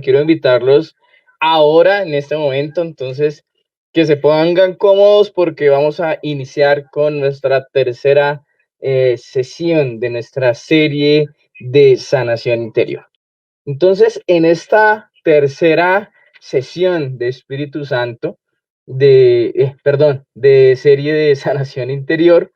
quiero invitarlos ahora, en este momento, entonces, que se pongan cómodos porque vamos a iniciar con nuestra tercera sesión de nuestra serie de sanación interior. Entonces, en esta tercera sesión de Espíritu Santo, de serie de sanación interior,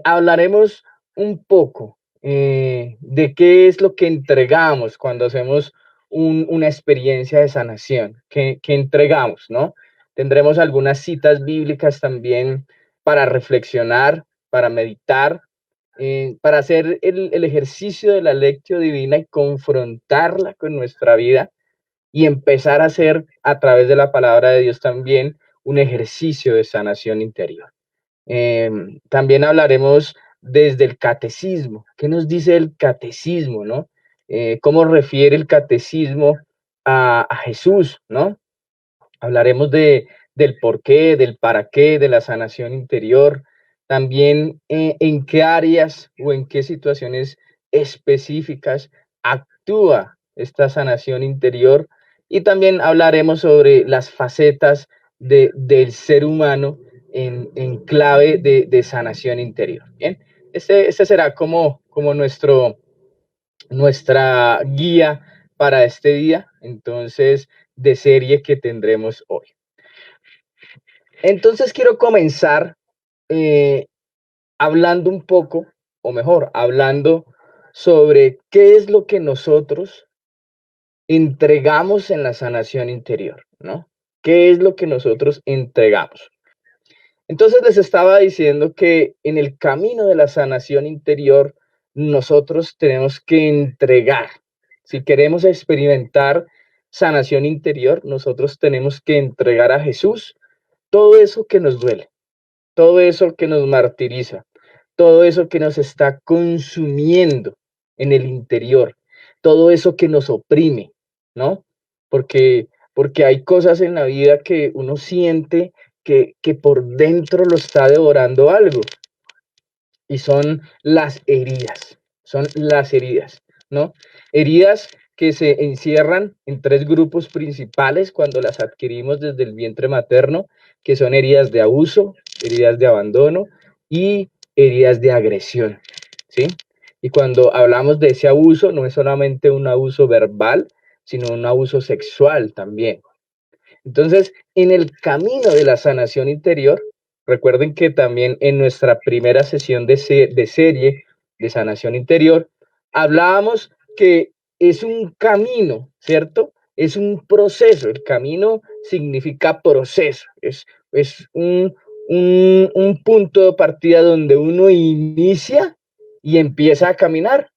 hablaremos un poco de qué es lo que entregamos cuando hacemos una experiencia de sanación, qué entregamos, ¿no? Tendremos algunas citas bíblicas también para reflexionar, para meditar, para hacer el ejercicio de la lectio divina y confrontarla con nuestra vida y empezar a hacer a través de la palabra de Dios también un ejercicio de sanación interior. También hablaremos desde el catecismo. ¿Qué nos dice el catecismo, no? ¿Cómo refiere el catecismo a Jesús, no? Hablaremos del por qué, del para qué, de la sanación interior, también en qué áreas o en qué situaciones específicas actúa esta sanación interior, y también hablaremos sobre las facetas del ser humano en clave de sanación interior. Bien, este será como nuestra guía para este día, entonces, de serie que tendremos hoy. Entonces quiero comenzar eh, hablando un poco, o mejor, hablando sobre qué es lo que nosotros entregamos en la sanación interior, ¿no? ¿Qué es lo que nosotros entregamos? Entonces les estaba diciendo que en el camino de la sanación interior nosotros tenemos que entregar. Si queremos experimentar sanación interior, nosotros tenemos que entregar a Jesús todo eso que nos duele, todo eso que nos martiriza, todo eso que nos está consumiendo en el interior, todo eso que nos oprime, ¿no? Porque hay cosas en la vida que uno siente que por dentro lo está devorando algo, y son las heridas, ¿no? Heridas que se encierran en tres grupos principales cuando las adquirimos desde el vientre materno, que son heridas de abuso, heridas de abandono y heridas de agresión, ¿sí? Y cuando hablamos de ese abuso, no es solamente un abuso verbal, sino un abuso sexual también. Entonces, en el camino de la sanación interior, recuerden que también en nuestra primera sesión de serie de sanación interior, hablábamos que es un camino, ¿cierto? Es un proceso. El camino significa proceso. Es un punto de partida donde uno inicia y empieza a caminar,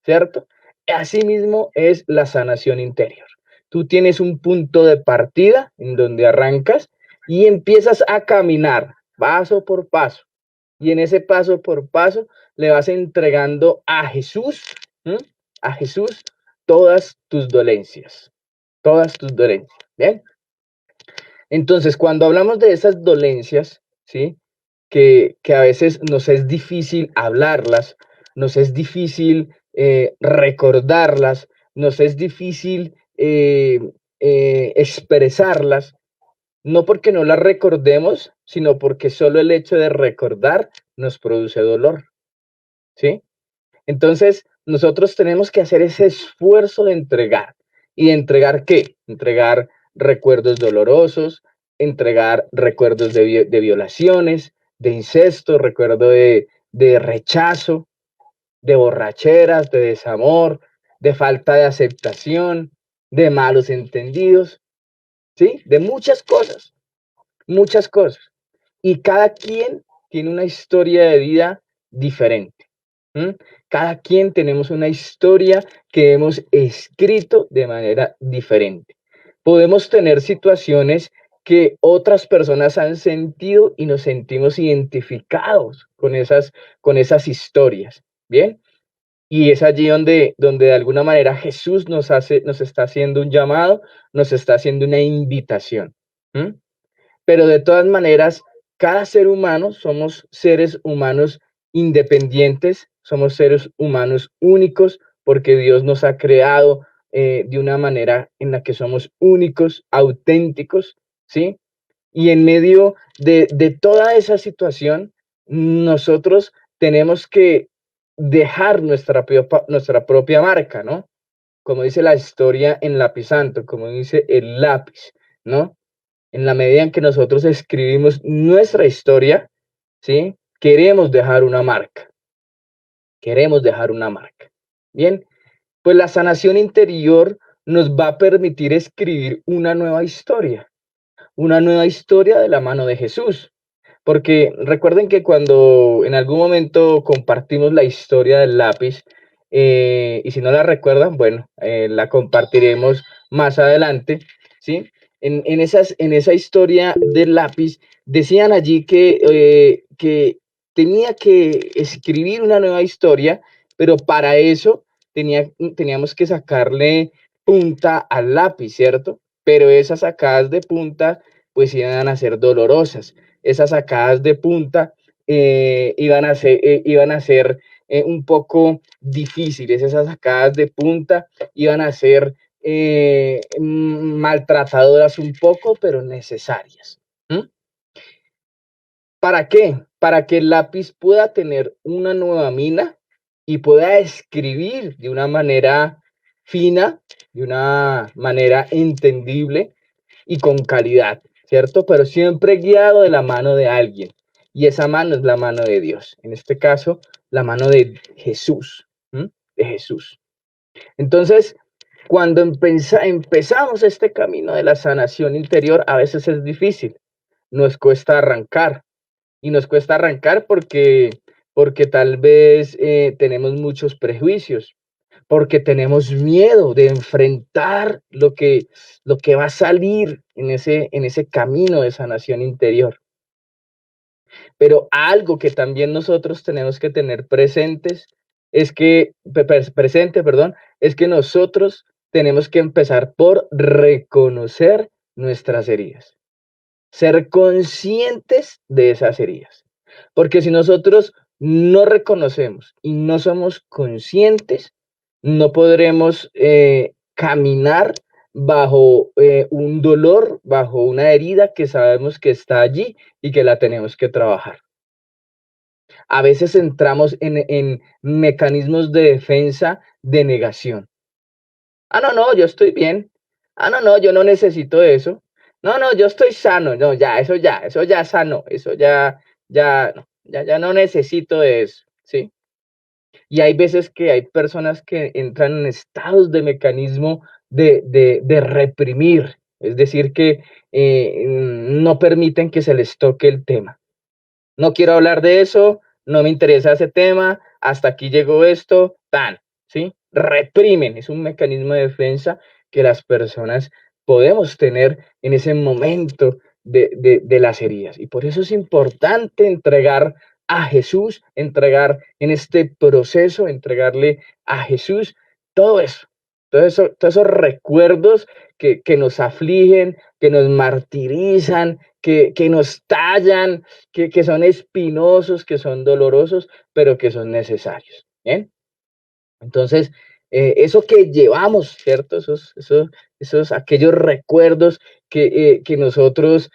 ¿cierto? Asimismo es la sanación interior. Tú tienes un punto de partida en donde arrancas y empiezas a caminar paso por paso. Y en ese paso por paso le vas entregando a Jesús, ¿m? A Jesús todas tus dolencias, todas tus dolencias. ¿Bien? Entonces, cuando hablamos de esas dolencias, ¿sí? Que a veces nos es difícil hablarlas, nos es difícil recordarlas, nos es difícil expresarlas, no porque no las recordemos, sino porque solo el hecho de recordar nos produce dolor, ¿sí? Entonces, nosotros tenemos que hacer ese esfuerzo de entregar. ¿Y de entregar qué? Entregar recuerdos dolorosos, entregar recuerdos de violaciones, de incesto, recuerdo de rechazo, de borracheras, de desamor, de falta de aceptación, de malos entendidos, ¿sí? De muchas cosas, muchas cosas. Y cada quien tiene una historia de vida diferente. ¿M? Cada quien tenemos una historia que hemos escrito de manera diferente. Podemos tener situaciones que otras personas han sentido y nos sentimos identificados con esas historias. Bien, y es allí donde de alguna manera Jesús nos está haciendo un llamado, nos está haciendo una invitación. ¿M? Pero de todas maneras, cada ser humano somos seres humanos independientes, somos seres humanos únicos, porque Dios nos ha creado de una manera en la que somos únicos, auténticos, ¿sí? Y en medio de toda esa situación, nosotros tenemos que dejar nuestra propia marca, ¿no? Como dice la historia en Lapisanto, como dice el lápiz, ¿no? En la medida en que nosotros escribimos nuestra historia, ¿sí? Queremos dejar una marca. Bien, pues la sanación interior nos va a permitir escribir una nueva historia de la mano de Jesús. Porque recuerden que cuando en algún momento compartimos la historia del lápiz, y si no la recuerdan, bueno, la compartiremos más adelante, ¿sí? En esa historia del lápiz, decían allí que tenía que escribir una nueva historia, pero para eso teníamos que sacarle punta al lápiz, ¿cierto? Pero esas sacadas de punta, pues iban a ser dolorosas. Esas sacadas de punta iban a ser un poco difíciles. Esas sacadas de punta iban a ser maltratadoras un poco, pero necesarias. ¿Mm? ¿Para qué? Para que el lápiz pueda tener una nueva mina y pueda escribir de una manera fina, de una manera entendible y con calidad, ¿cierto? Pero siempre guiado de la mano de alguien. Y esa mano es la mano de Dios. En este caso, la mano de Jesús. ¿Mm? De Jesús. Entonces, cuando empezamos este camino de la sanación interior, a veces es difícil. Nos cuesta arrancar. Y nos cuesta arrancar porque tal vez tenemos muchos prejuicios, porque tenemos miedo de enfrentar lo que va a salir en ese camino de sanación interior. Pero algo que también nosotros tenemos que tener presente, perdón, es que nosotros tenemos que empezar por reconocer nuestras heridas, ser conscientes de esas heridas. Porque si nosotros no reconocemos y no somos conscientes, no podremos caminar bajo un dolor, bajo una herida que sabemos que está allí y que la tenemos que trabajar. A veces entramos en mecanismos de defensa de negación. Ah, no, no, yo estoy bien. Ah, no, no, yo no necesito eso. No, no, yo estoy sano. No, ya, eso ya sano. Eso no, ya no necesito de eso, ¿sí? Y hay veces que hay personas que entran en estados de mecanismo de reprimir, es decir, que no permiten que se les toque el tema. No quiero hablar de eso, no me interesa ese tema, hasta aquí llegó esto, tan, ¿sí? Reprimen, es un mecanismo de defensa que las personas podemos tener en ese momento de las heridas. Y por eso es importante entregar a Jesús, entregar en este proceso, entregarle a Jesús todo eso, todos esos recuerdos que nos afligen, que nos martirizan, que nos tallan, que son espinosos, que son dolorosos, pero que son necesarios. ¿Bien? Entonces, eso que llevamos, ¿cierto? Aquellos recuerdos que nosotros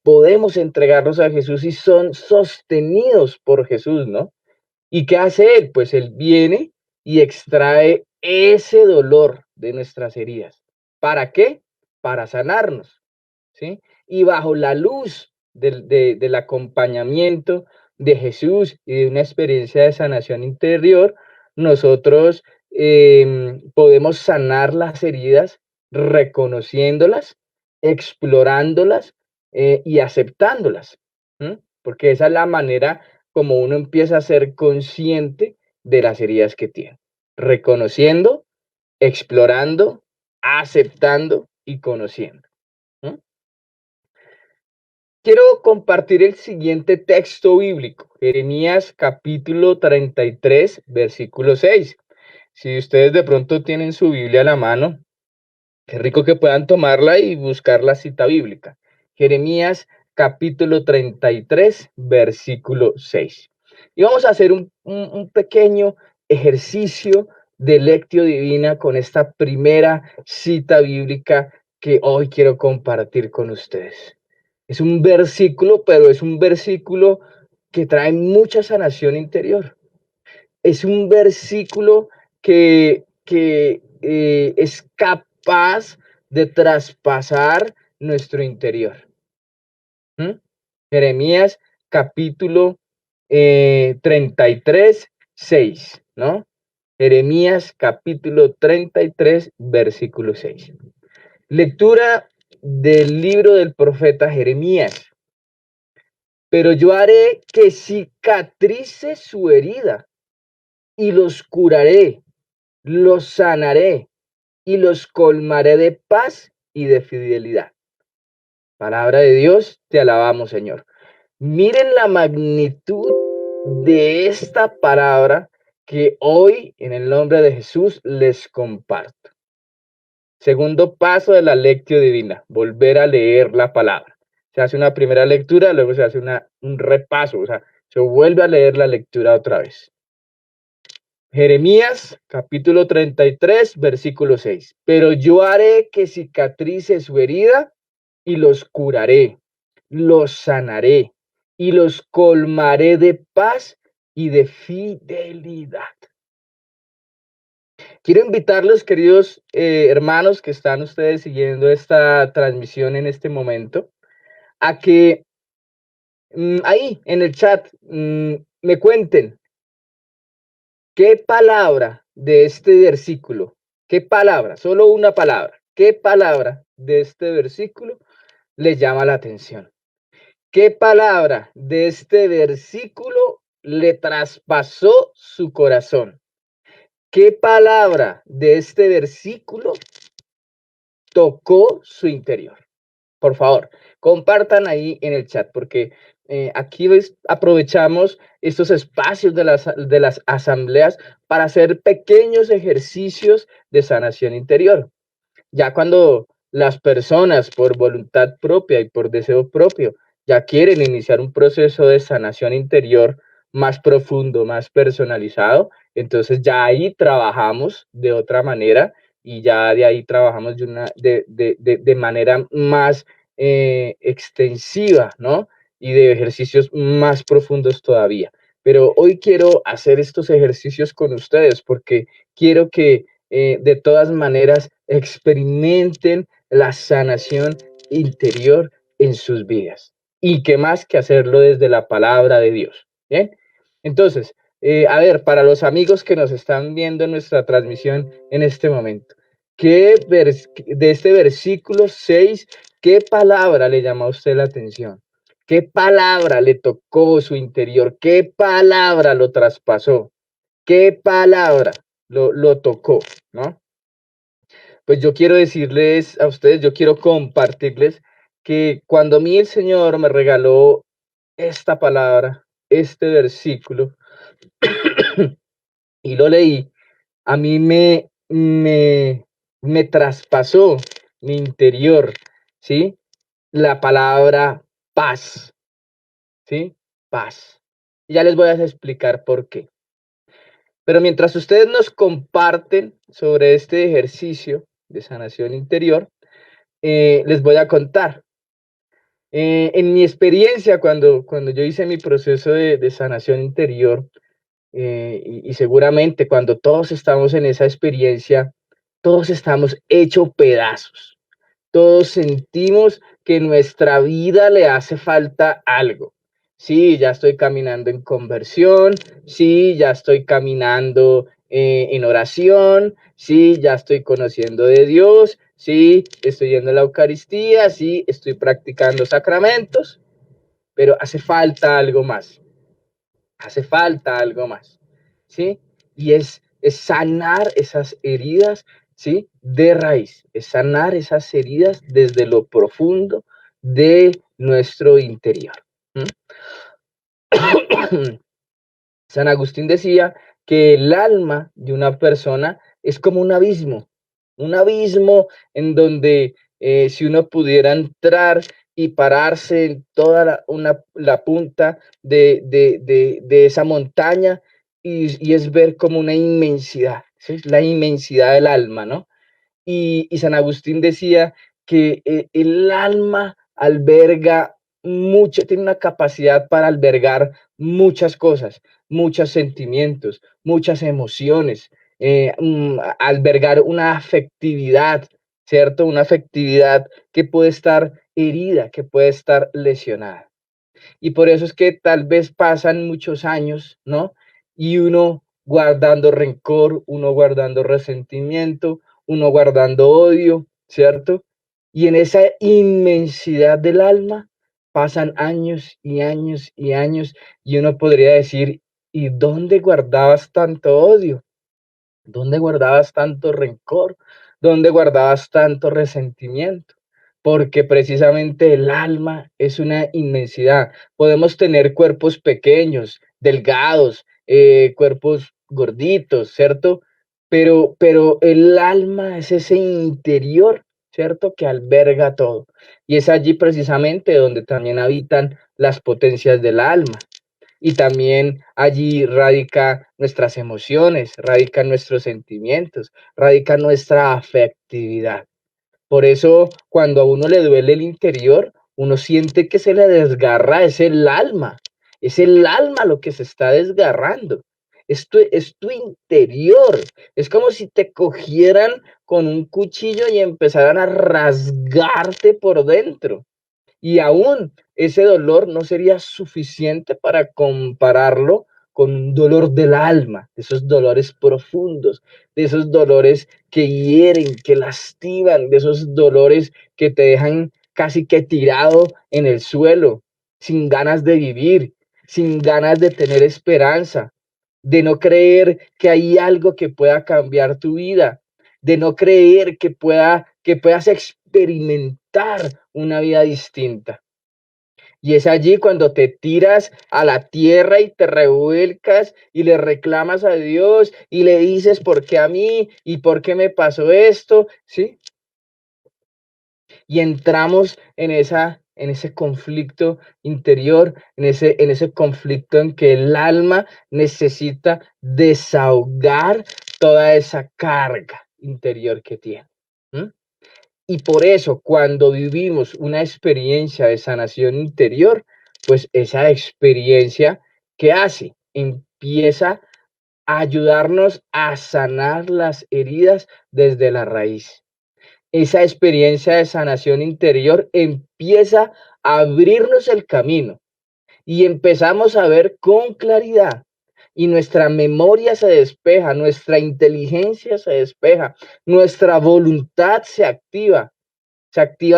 podemos entregarlos a Jesús y son sostenidos por Jesús, ¿no? ¿Y qué hace Él? Pues Él viene y extrae ese dolor de nuestras heridas. ¿Para qué? Para sanarnos, ¿sí? Y bajo la luz del acompañamiento de Jesús y de una experiencia de sanación interior, nosotros podemos sanar las heridas reconociéndolas, explorándolas y aceptándolas, ¿m? Porque esa es la manera como uno empieza a ser consciente de las heridas que tiene, reconociendo, explorando, aceptando y conociendo. ¿M? Quiero compartir el siguiente texto bíblico, Jeremías capítulo 33, versículo 6. Si ustedes de pronto tienen su Biblia a la mano, qué rico que puedan tomarla y buscar la cita bíblica. Jeremías capítulo 33, versículo 6. Y vamos a hacer un pequeño ejercicio de Lectio Divina con esta primera cita bíblica que hoy quiero compartir con ustedes. Es un versículo, pero es un versículo que trae mucha sanación interior. Es un versículo que es capaz de traspasar nuestro interior. ¿Mm? Jeremías capítulo 33, 6, ¿no? Jeremías capítulo 33, versículo 6. Lectura del libro del profeta Jeremías. Pero yo haré que cicatrice su herida y los curaré, los sanaré y los colmaré de paz y de fidelidad. Palabra de Dios, te alabamos, Señor. Miren la magnitud de esta palabra que hoy, en el nombre de Jesús, les comparto. Segundo paso de la lectio divina, volver a leer la palabra. Se hace una primera lectura, luego se hace un repaso, o sea, se vuelve a leer la lectura otra vez. Jeremías, capítulo 33, versículo 6. Pero yo haré que cicatrice su herida y los curaré, los sanaré y los colmaré de paz y de fidelidad. Quiero invitarlos, queridos hermanos que están ustedes siguiendo esta transmisión en este momento, a que ahí en el chat me cuenten qué palabra de este versículo, qué palabra, solo una palabra, qué palabra de este versículo les llama la atención. ¿Qué palabra de este versículo le traspasó su corazón? ¿Qué palabra de este versículo tocó su interior? Por favor, compartan ahí en el chat, porque aquí aprovechamos estos espacios de las asambleas para hacer pequeños ejercicios de sanación interior. Ya cuando las personas por voluntad propia y por deseo propio ya quieren iniciar un proceso de sanación interior más profundo, más personalizado, entonces ya ahí trabajamos de otra manera y ya de ahí trabajamos de manera más extensiva, ¿no? Y de ejercicios más profundos todavía. Pero hoy quiero hacer estos ejercicios con ustedes porque quiero que de todas maneras experimenten la sanación interior en sus vidas. Y qué más que hacerlo desde la palabra de Dios. ¿Bien? Entonces, a ver, para los amigos que nos están viendo en nuestra transmisión en este momento, de este versículo 6, qué palabra le llama a usted la atención? ¿Qué palabra le tocó su interior? ¿Qué palabra lo traspasó? ¿Qué palabra lo tocó? ¿No? Pues yo quiero decirles a ustedes, yo quiero compartirles que cuando a mí el Señor me regaló esta palabra, este versículo, y lo leí, a mí me traspasó mi interior, ¿sí? La palabra paz, ¿sí? Paz. Y ya les voy a explicar por qué. Pero mientras ustedes nos comparten sobre este ejercicio de sanación interior, les voy a contar. En mi experiencia, cuando yo hice mi proceso de sanación interior, y seguramente cuando todos estamos en esa experiencia, todos estamos hechos pedazos. Todos sentimos que nuestra vida le hace falta algo. Sí, ya estoy caminando en conversión, sí, ya estoy caminando en oración, sí, ya estoy conociendo de Dios, sí, estoy yendo a la Eucaristía, sí, estoy practicando sacramentos, pero hace falta algo más, ¿sí? Y es sanar esas heridas, ¿sí? De raíz, es sanar esas heridas desde lo profundo de nuestro interior. San Agustín decía que el alma de una persona es como un abismo en donde si uno pudiera entrar y pararse en toda la punta de esa montaña y es ver como una inmensidad. ¿sí? La inmensidad del alma, ¿no? Y San Agustín decía que el alma alberga mucho, tiene una capacidad para albergar muchas cosas, muchos sentimientos, muchas emociones, albergar una afectividad, ¿cierto? Una afectividad que puede estar herida, que puede estar lesionada. Y por eso es que tal vez pasan muchos años, ¿no? Y uno guardando rencor, uno guardando resentimiento, uno guardando odio, ¿cierto? Y en esa inmensidad del alma pasan años y años y años y uno podría decir, ¿y dónde guardabas tanto odio? ¿Dónde guardabas tanto rencor? ¿Dónde guardabas tanto resentimiento? Porque precisamente el alma es una inmensidad. Podemos tener cuerpos pequeños, delgados, cuerpos gorditos, ¿cierto? Pero el alma es ese interior, ¿cierto? Que alberga todo. Y es allí precisamente donde también habitan las potencias del alma. Y también allí radica nuestras emociones, radican nuestros sentimientos, radica nuestra afectividad. Por eso, cuando a uno le duele el interior, uno siente que se le desgarra, es el alma lo que se está desgarrando. Es tu interior. Es como si te cogieran con un cuchillo y empezaran a rasgarte por dentro. Y aún ese dolor no sería suficiente para compararlo con un dolor del alma, de esos dolores profundos, de esos dolores que hieren, que lastiman, de esos dolores que te dejan casi que tirado en el suelo, sin ganas de vivir, sin ganas de tener esperanza, de no creer que hay algo que pueda cambiar tu vida, de no creer que puedas experimentar una vida distinta. Y es allí cuando te tiras a la tierra y te revuelcas y le reclamas a Dios y le dices, ¿por qué a mí? ¿Y por qué me pasó esto? ¿Sí? Y entramos en ese conflicto interior, en ese conflicto en que el alma necesita desahogar toda esa carga interior que tiene. ¿Mm? Y por eso, cuando vivimos una experiencia de sanación interior, pues esa experiencia, ¿qué hace? Empieza a ayudarnos a sanar las heridas desde la raíz. Esa experiencia de sanación interior empieza a abrirnos el camino y empezamos a ver con claridad y nuestra memoria se despeja, nuestra inteligencia se despeja, nuestra voluntad se activan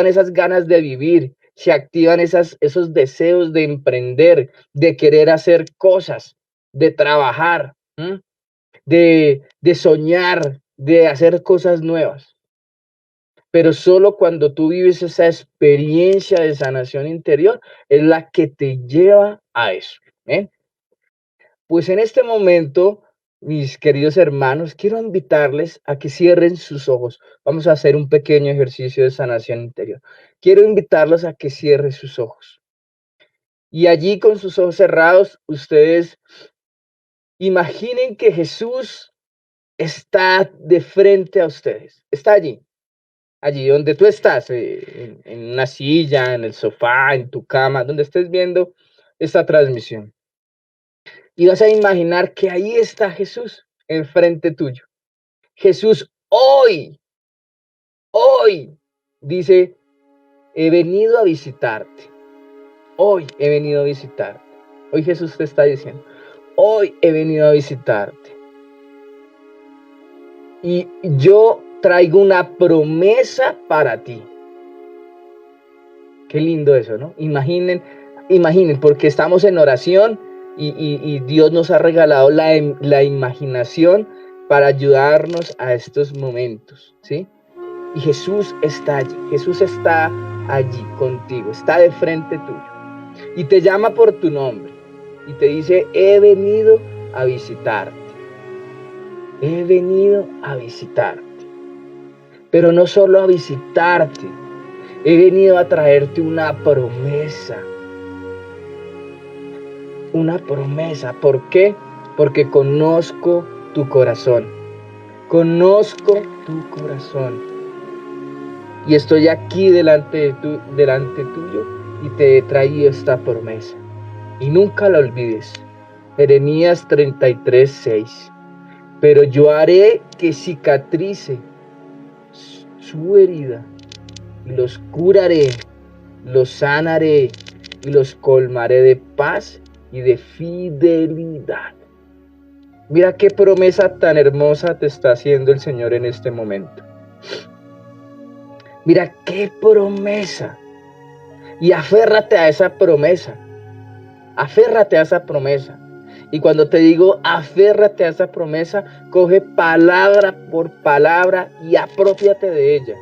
esas ganas de vivir, se activan esos deseos de emprender, de querer hacer cosas, de trabajar, ¿m? De soñar, de hacer cosas nuevas. Pero solo cuando tú vives esa experiencia de sanación interior es la que te lleva a eso. ¿Eh? Pues en este momento, mis queridos hermanos, quiero invitarles a que cierren sus ojos. Vamos a hacer un pequeño ejercicio de sanación interior. Quiero invitarlos a que cierren sus ojos. Y allí con sus ojos cerrados, ustedes imaginen que Jesús está de frente a ustedes. Está allí donde tú estás, en una silla, en el sofá, en tu cama, donde estés viendo esta transmisión. Y vas a imaginar que ahí está Jesús enfrente tuyo. Jesús hoy, dice, he venido a visitarte. Hoy he venido a visitarte. Hoy Jesús te está diciendo, hoy he venido a visitarte. Y yo traigo una promesa para ti. Qué lindo eso, ¿no? Imaginen, porque estamos en oración y Dios nos ha regalado la imaginación para ayudarnos a estos momentos, ¿sí? Y Jesús está allí contigo, está de frente tuyo y te llama por tu nombre y te dice, he venido a visitarte, he venido a visitarte, pero no solo a visitarte, he venido a traerte una promesa. Una promesa. ¿Por qué? Porque conozco tu corazón. conozco tu corazón y estoy aquí delante tuyo y te he traído esta promesa. Y nunca la olvides. Jeremías 33:6. Pero yo haré que cicatrice su herida y los curaré, los sanaré y los colmaré de paz y de fidelidad. Mira qué promesa tan hermosa te está haciendo el Señor en este momento. Mira qué promesa. Y aférrate a esa promesa. Aférrate a esa promesa. Y cuando te digo aférrate a esa promesa, coge palabra por palabra y aprópiate de ella.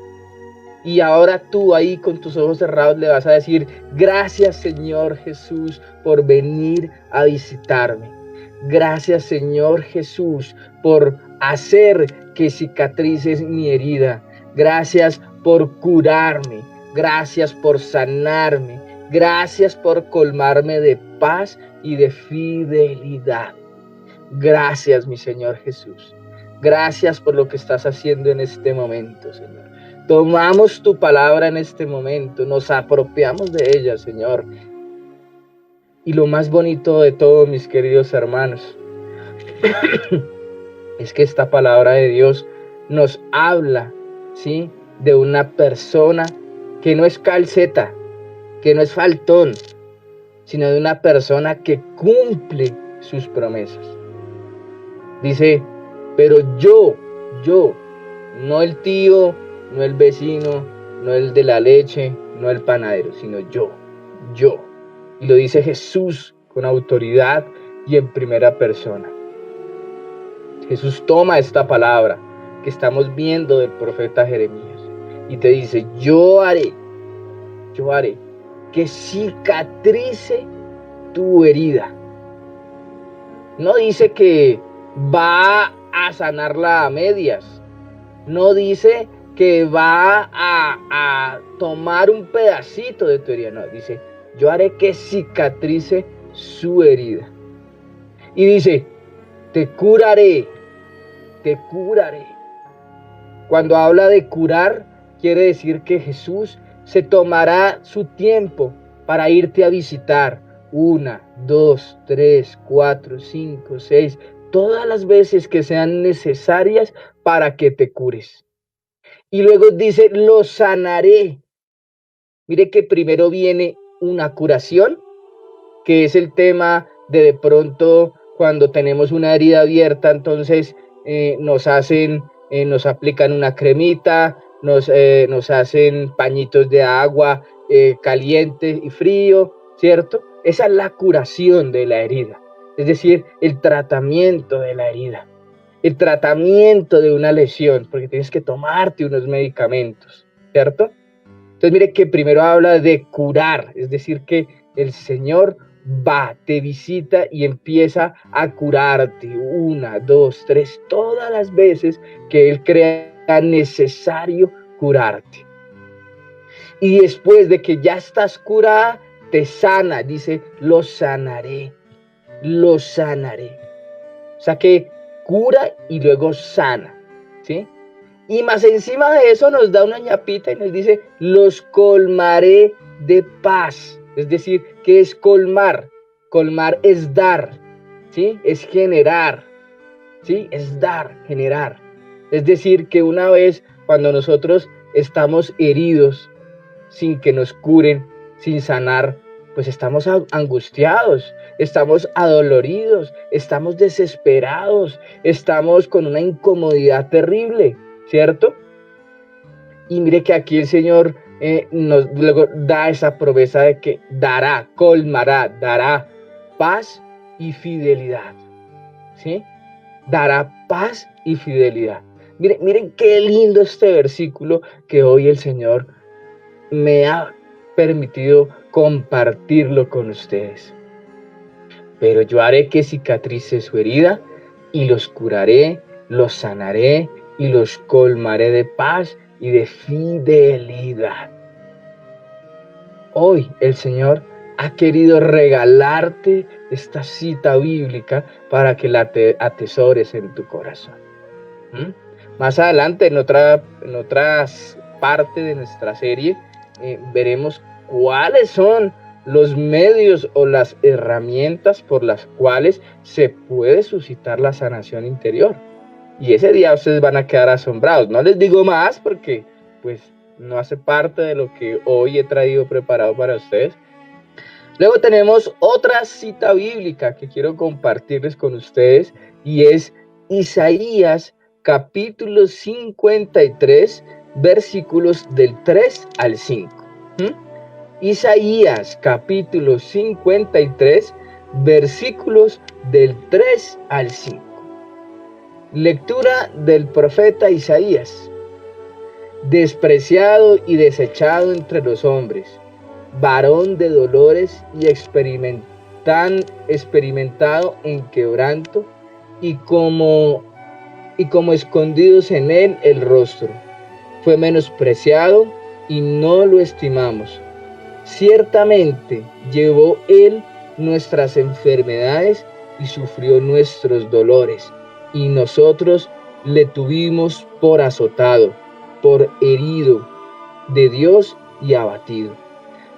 Y ahora tú ahí con tus ojos cerrados le vas a decir: gracias, Señor Jesús, por venir a visitarme. Gracias, Señor Jesús, por hacer que cicatrices mi herida. Gracias por curarme. Gracias por sanarme. Gracias por colmarme de paz y de fidelidad. Gracias, mi Señor Jesús. Gracias por lo que estás haciendo en este momento, Señor. Tomamos tu palabra en este momento, nos apropiamos de ella, Señor. Y lo más bonito de todo, mis queridos hermanos, es que esta palabra de Dios nos habla, ¿sí?, de una persona que no es calceta, que no es faltón, sino de una persona que cumple sus promesas. Dice: pero yo, no el tío, no el vecino, no el de la leche, no el panadero, sino yo. Y lo dice Jesús con autoridad y en primera persona. Jesús toma esta palabra que estamos viendo del profeta Jeremías y te dice: yo haré que cicatrice tu herida. No dice que va a sanarla a medias. No dice que va a tomar un pedacito de tu herida. No, dice: yo haré que cicatrice su herida. Y dice: te curaré. Cuando habla de curar, quiere decir que Jesús se tomará su tiempo para irte a visitar 1, 2, 3, 4, 5, 6, todas las veces que sean necesarias para que te cures. Y luego dice: lo sanaré. Mire que primero viene una curación, que es el tema de pronto cuando tenemos una herida abierta, entonces nos aplican una cremita, nos hacen pañitos de agua caliente y frío, ¿cierto? Esa es la curación de la herida, es decir, el tratamiento de la herida, el tratamiento de una lesión, porque tienes que tomarte unos medicamentos, ¿cierto? Entonces mire que primero habla de curar, es decir, que el Señor va, te visita y empieza a curarte 1, 2, 3, todas las veces que Él crea necesario curarte. Y después de que ya estás curada, te sana, dice: lo sanaré. O sea que cura y luego sana, ¿sí? Y más encima de eso nos da una ñapita y nos dice: los colmaré de paz. Es decir, ¿qué es colmar? Colmar es dar, ¿sí? Es generar, ¿sí? Es dar, generar. Es decir, que una vez cuando nosotros estamos heridos, sin que nos curen, sin sanar, pues estamos angustiados, estamos adoloridos, estamos desesperados, estamos con una incomodidad terrible, ¿cierto? Y mire que aquí el Señor nos luego da esa promesa de que dará, colmará, dará paz y fidelidad, ¿sí? Dará paz y fidelidad. Miren qué lindo este versículo que hoy el Señor me ha permitido compartirlo con ustedes. Pero yo haré que cicatrice su herida y los curaré, los sanaré y los colmaré de paz y de fidelidad. Hoy el Señor ha querido regalarte esta cita bíblica para que la atesores en tu corazón. Más adelante, en otras partes de nuestra serie, veremos cuáles son los medios o las herramientas por las cuales se puede suscitar la sanación interior. Y ese día ustedes van a quedar asombrados. No les digo más porque pues no hace parte de lo que hoy he traído preparado para ustedes. Luego tenemos otra cita bíblica que quiero compartirles con ustedes y es Isaías capítulo 53, versículos del 3 al 5. Isaías capítulo 53, versículos del 3 al 5. Lectura del profeta Isaías. Despreciado y desechado entre los hombres, varón de dolores y experimentado en quebranto, y como escondidos en él el rostro. Fue menospreciado y no lo estimamos. Ciertamente llevó él nuestras enfermedades y sufrió nuestros dolores, y nosotros le tuvimos por azotado, por herido de Dios y abatido.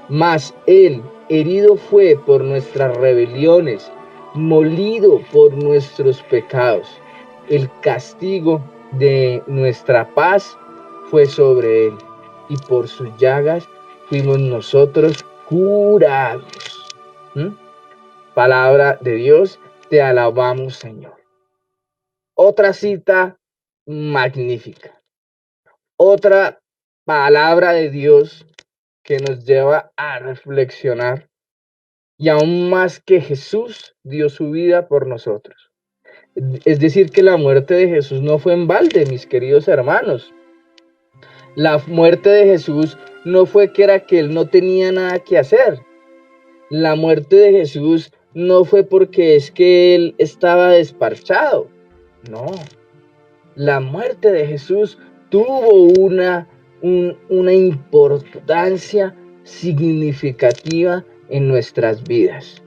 Mas él herido fue por nuestras rebeliones, molido por nuestros pecados. El castigo de nuestra paz fue sobre él, y por sus llagas fuimos nosotros curados. Palabra de Dios, te alabamos, Señor. Otra cita magnífica. Otra palabra de Dios que nos lleva a reflexionar, y aún más que Jesús dio su vida por nosotros. Es decir, que la muerte de Jesús no fue en balde, mis queridos hermanos. La muerte de Jesús no fue que era que él no tenía nada que hacer. La muerte de Jesús no fue porque es que él estaba desparchado. No. La muerte de Jesús tuvo una importancia significativa en nuestras vidas,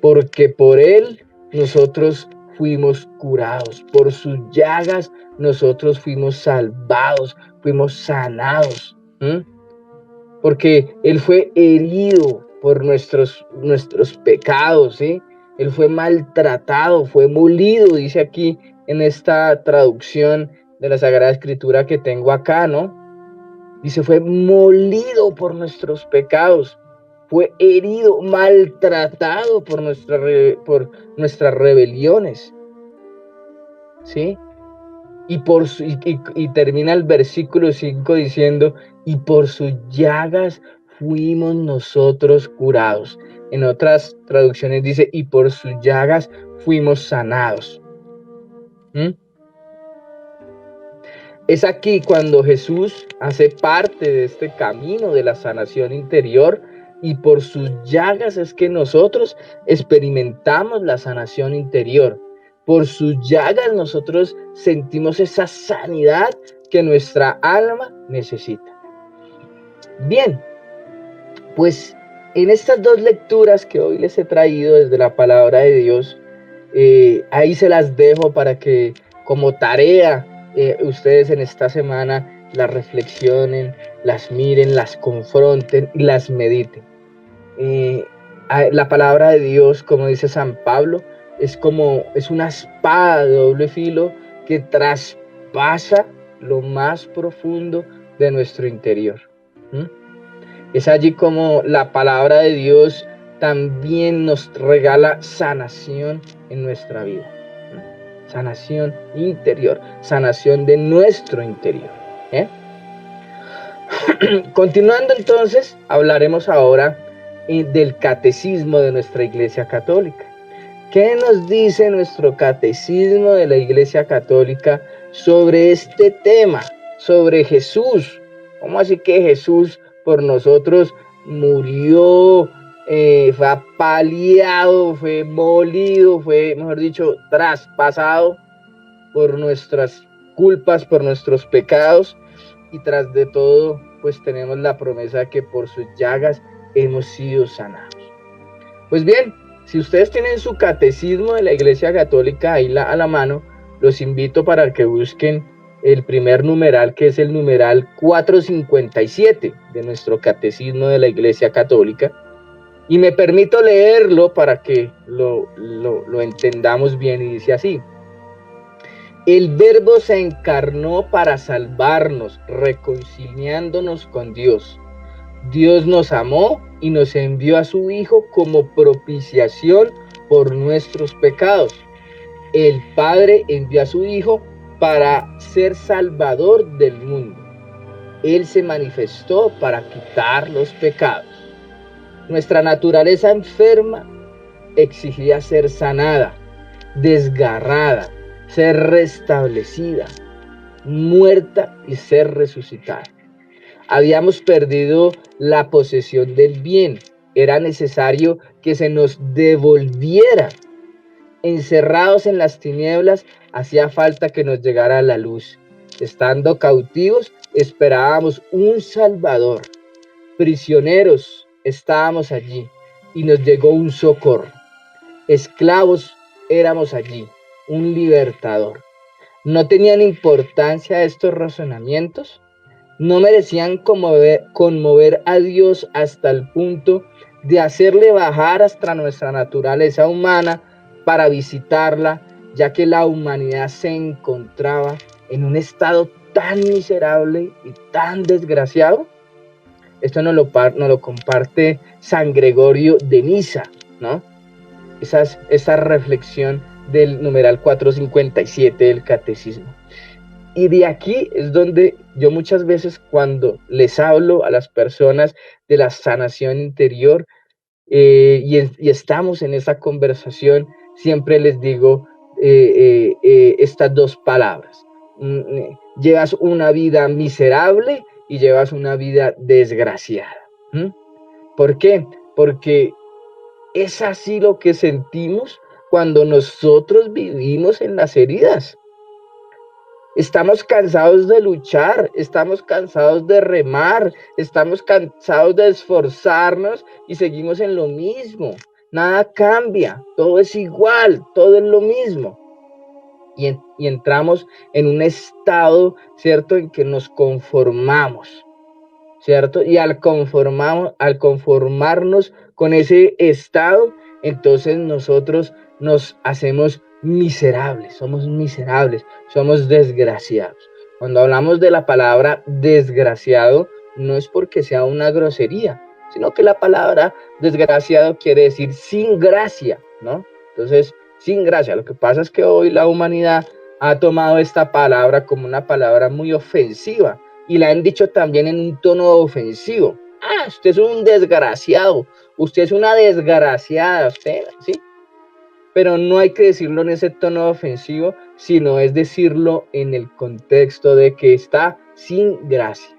porque por él nosotros fuimos curados, por sus llagas nosotros fuimos salvados, fuimos sanados, porque él fue herido por nuestros pecados, ¿sí? Él fue maltratado, fue molido, dice aquí en esta traducción de la Sagrada Escritura que tengo acá, ¿no? Dice, fue molido por nuestros pecados, fue herido, maltratado por nuestras rebeliones, ¿sí? Y termina el versículo 5 diciendo, y por sus llagas fuimos nosotros curados. En otras traducciones dice, y por sus llagas fuimos sanados. Es aquí cuando Jesús hace parte de este camino de la sanación interior, y por sus llagas es que nosotros experimentamos la sanación interior. Por sus llagas nosotros sentimos esa sanidad que nuestra alma necesita. Bien, pues en estas dos lecturas que hoy les he traído desde la palabra de Dios, ahí se las dejo para que como tarea ustedes en esta semana las reflexionen, las miren, las confronten y las mediten. La palabra de Dios, como dice San Pablo, es una espada de doble filo que traspasa lo más profundo de nuestro interior. Es allí como la palabra de Dios también nos regala sanación en nuestra vida. Sanación interior, sanación de nuestro interior. Continuando entonces, hablaremos ahora del catecismo de nuestra Iglesia Católica. ¿Qué nos dice nuestro catecismo de la Iglesia Católica sobre este tema, sobre Jesús? ¿Cómo así que Jesús por nosotros murió, fue apaleado, fue molido, fue, mejor dicho, traspasado por nuestras culpas, por nuestros pecados? Y tras de todo, pues tenemos la promesa que por sus llagas hemos sido sanados. Pues bien, si ustedes tienen su catecismo de la Iglesia Católica ahí a la mano, los invito para que busquen el primer numeral, que es el numeral 457 de nuestro Catecismo de la Iglesia Católica, y me permito leerlo para que lo entendamos bien, y dice así: el Verbo se encarnó para salvarnos, reconciliándonos con Dios. Dios nos amó y nos envió a su Hijo como propiciación por nuestros pecados. El Padre envió a su Hijo para ser Salvador del mundo. Él se manifestó para quitar los pecados. Nuestra naturaleza enferma exigía ser sanada, desgarrada, ser restablecida, muerta y ser resucitada. Habíamos perdido la posesión del bien. Era necesario que se nos devolviera. Encerrados en las tinieblas, hacía falta que nos llegara la luz. Estando cautivos, esperábamos un Salvador. Prisioneros, estábamos allí y nos llegó un socorro. Esclavos, éramos allí, un libertador. ¿No tenían importancia estos razonamientos? ¿No merecían conmover a Dios hasta el punto de hacerle bajar hasta nuestra naturaleza humana para visitarla, ya que la humanidad se encontraba en un estado tan miserable y tan desgraciado? Esto nos lo comparte San Gregorio de Niza, ¿no? Esa reflexión del numeral 457 del Catecismo. Y de aquí es donde yo muchas veces, cuando les hablo a las personas de la sanación interior, y estamos en esa conversación, siempre les digo estas dos palabras. Llevas una vida miserable y llevas una vida desgraciada. ¿Por qué? Porque es así lo que sentimos cuando nosotros vivimos en las heridas. Estamos cansados de luchar, estamos cansados de remar, estamos cansados de esforzarnos y seguimos en lo mismo. Nada cambia, todo es igual, todo es lo mismo. Y entramos en un estado, ¿cierto?, en que nos conformamos, ¿cierto? Y al conformarnos con ese estado, entonces nosotros nos hacemos miserables, somos desgraciados. Cuando hablamos de la palabra desgraciado, no es porque sea una grosería, sino que la palabra desgraciado quiere decir sin gracia, ¿no? Entonces, sin gracia. Lo que pasa es que hoy la humanidad ha tomado esta palabra como una palabra muy ofensiva, y la han dicho también en un tono ofensivo. Ah, usted es un desgraciado, usted es una desgraciada, usted, ¿sí? Pero no hay que decirlo en ese tono ofensivo, sino es decirlo en el contexto de que está sin gracia.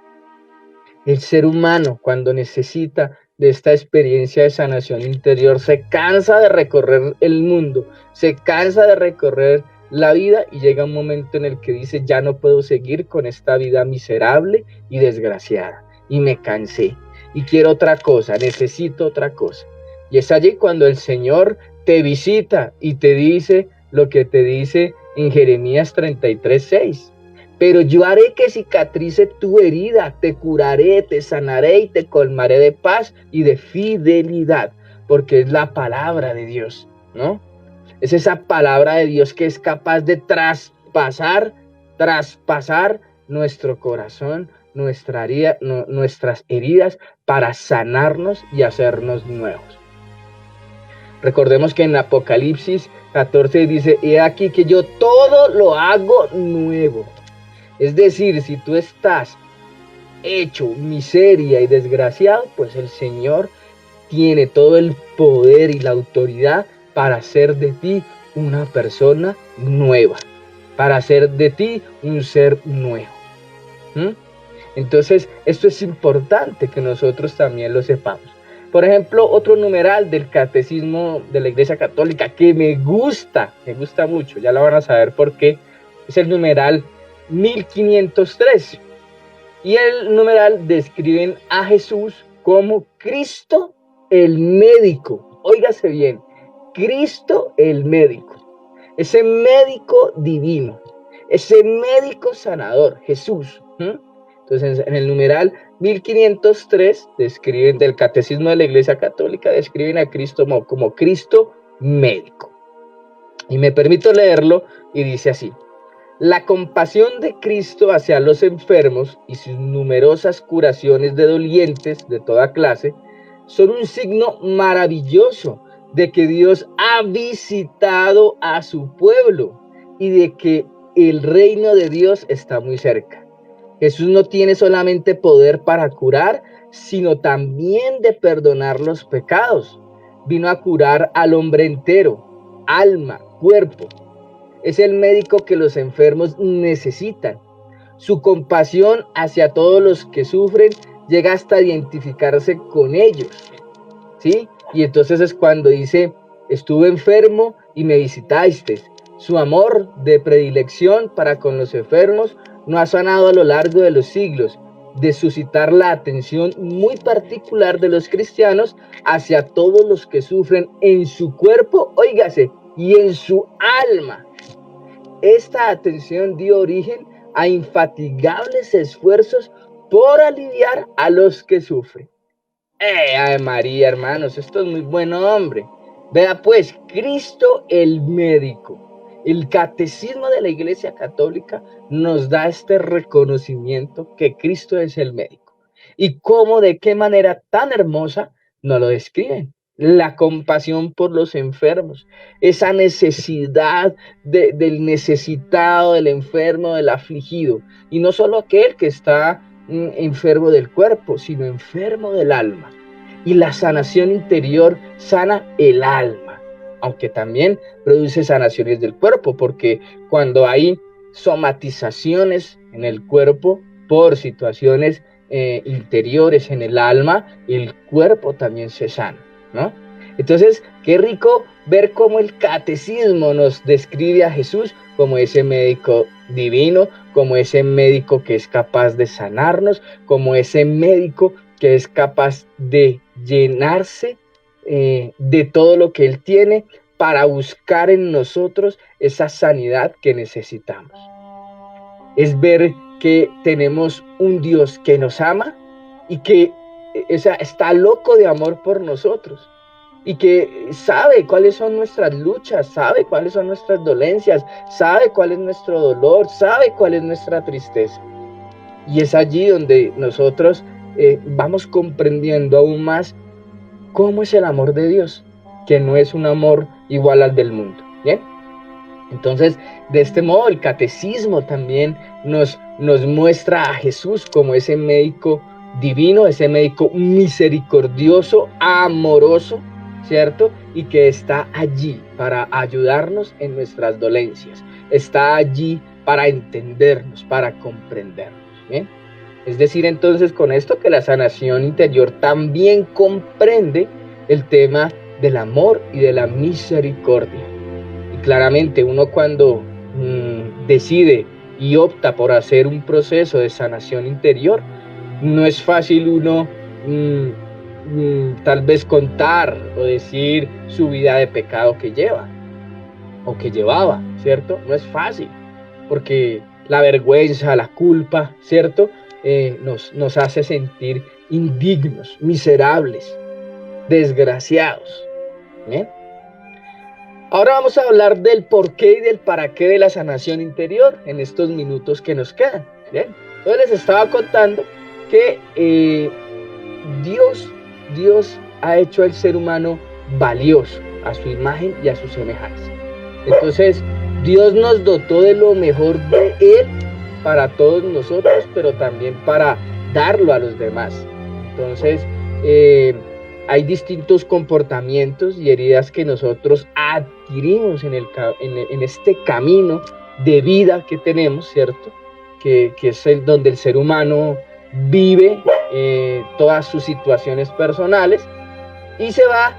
El ser humano, cuando necesita de esta experiencia de sanación interior, se cansa de recorrer el mundo, se cansa de recorrer la vida, y llega un momento en el que dice: ya no puedo seguir con esta vida miserable y desgraciada, y me cansé, y quiero otra cosa, necesito otra cosa. Y es allí cuando el Señor te visita y te dice lo que te dice en Jeremías 33:6. Pero yo haré que cicatrice tu herida, te curaré, te sanaré y te colmaré de paz y de fidelidad, porque es la palabra de Dios, ¿no? Es esa palabra de Dios que es capaz de traspasar nuestro corazón, nuestras heridas, para sanarnos y hacernos nuevos. Recordemos que en Apocalipsis 14 dice: he aquí que yo todo lo hago nuevo. Es decir, si tú estás hecho miseria y desgraciado, pues el Señor tiene todo el poder y la autoridad para hacer de ti una persona nueva, para hacer de ti un ser nuevo. Entonces, esto es importante que nosotros también lo sepamos. Por ejemplo, otro numeral del Catecismo de la Iglesia Católica que me gusta mucho, ya lo van a saber por qué, es el numeral 1503. Y el numeral describen a Jesús como Cristo el médico. Óigase bien, Cristo el médico, ese médico divino, ese médico sanador, Jesús. Entonces, en el numeral 1503 describen del Catecismo de la Iglesia Católica, describen a Cristo como Cristo médico. Y me permito leerlo y dice así: la compasión de Cristo hacia los enfermos y sus numerosas curaciones de dolientes de toda clase son un signo maravilloso de que Dios ha visitado a su pueblo y de que el reino de Dios está muy cerca. Jesús no tiene solamente poder para curar, sino también de perdonar los pecados. Vino a curar al hombre entero, alma, cuerpo. Es el médico que los enfermos necesitan. Su compasión hacia todos los que sufren llega hasta identificarse con ellos, ¿sí? Y entonces es cuando dice: estuve enfermo y me visitasteis. Su amor de predilección para con los enfermos no ha sanado a lo largo de los siglos, de suscitar la atención muy particular de los cristianos hacia todos los que sufren en su cuerpo, óigase, y en su alma. Esta atención dio origen a infatigables esfuerzos por aliviar a los que sufren. Ave María, hermanos, esto es muy bueno, hombre. Vea pues, Cristo el médico. El Catecismo de la Iglesia Católica nos da este reconocimiento que Cristo es el médico. Y cómo, de qué manera tan hermosa nos lo describen. La compasión por los enfermos, esa necesidad del necesitado, del enfermo, del afligido. Y no solo aquel que está enfermo del cuerpo, sino enfermo del alma. Y la sanación interior sana el alma, aunque también produce sanaciones del cuerpo, porque cuando hay somatizaciones en el cuerpo por situaciones interiores en el alma, el cuerpo también se sana, ¿no? Entonces, qué rico ver cómo el Catecismo nos describe a Jesús como ese médico divino, como ese médico que es capaz de sanarnos, como ese médico que es capaz de llenarse de todo lo que Él tiene para buscar en nosotros esa sanidad que necesitamos. Es ver que tenemos un Dios que nos ama y que está loco de amor por nosotros y que sabe cuáles son nuestras luchas, sabe cuáles son nuestras dolencias, sabe cuál es nuestro dolor, sabe cuál es nuestra tristeza. Y es allí donde nosotros vamos comprendiendo aún más cómo es el amor de Dios, que no es un amor igual al del mundo. ¿Bien? Entonces, de este modo, el Catecismo también nos muestra a Jesús como ese médico divino, ese médico misericordioso, amoroso, ¿cierto? Y que está allí para ayudarnos en nuestras dolencias, está allí para entendernos, para comprendernos, ¿bien? Es decir, entonces, con esto que la sanación interior también comprende el tema del amor y de la misericordia. Y claramente uno cuando decide y opta por hacer un proceso de sanación interior, no es fácil uno tal vez contar o decir su vida de pecado que lleva o que llevaba, ¿cierto? No es fácil, porque la vergüenza, la culpa, ¿cierto? Nos hace sentir indignos, miserables, desgraciados. ¿Bien? Ahora vamos a hablar del porqué y del para qué de la sanación interior en estos minutos que nos quedan. ¿Bien? Entonces les estaba contando que Dios ha hecho al ser humano valioso a su imagen y a su semejanza. Entonces, Dios nos dotó de lo mejor de Él para todos nosotros, pero también para darlo a los demás. Entonces, hay distintos comportamientos y heridas que nosotros adquirimos en este camino de vida que tenemos, ¿cierto? Que es donde el ser humano vive todas sus situaciones personales y se va